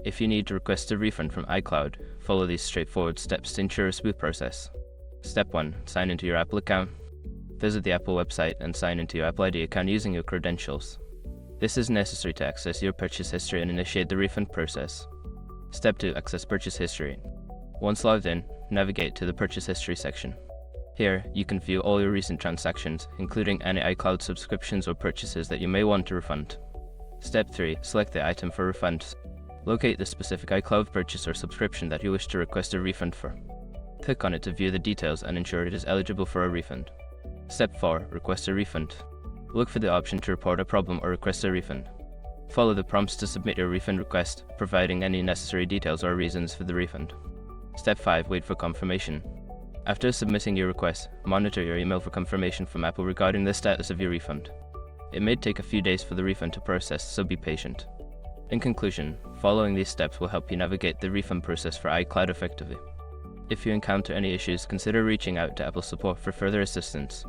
If you need to request a refund from iCloud, follow these straightforward steps to ensure a smooth process. Step 1. Sign into your Apple account. Visit the Apple website and sign into your Apple ID account using your credentials. This is necessary to access your purchase history and initiate the refund process. Step 2. Access purchase history. Once logged in, navigate to the purchase history section. Here, you can view all your recent transactions, including any iCloud subscriptions or purchases that you may want to refund. Step 3. Select the item for refund. Locate the specific iCloud purchase or subscription that you wish to request a refund for. Click on it to view the details and ensure it is eligible for a refund. Step 4. Request a refund. Look for the option to report a problem or request a refund. Follow the prompts to submit your refund request, providing any necessary details or reasons for the refund. Step 5. Wait for confirmation. After submitting your request, monitor your email for confirmation from Apple regarding the status of your refund. It may take a few days for the refund to process, so be patient. In conclusion, following these steps will help you navigate the refund process for iCloud effectively. If you encounter any issues, consider reaching out to Apple support for further assistance.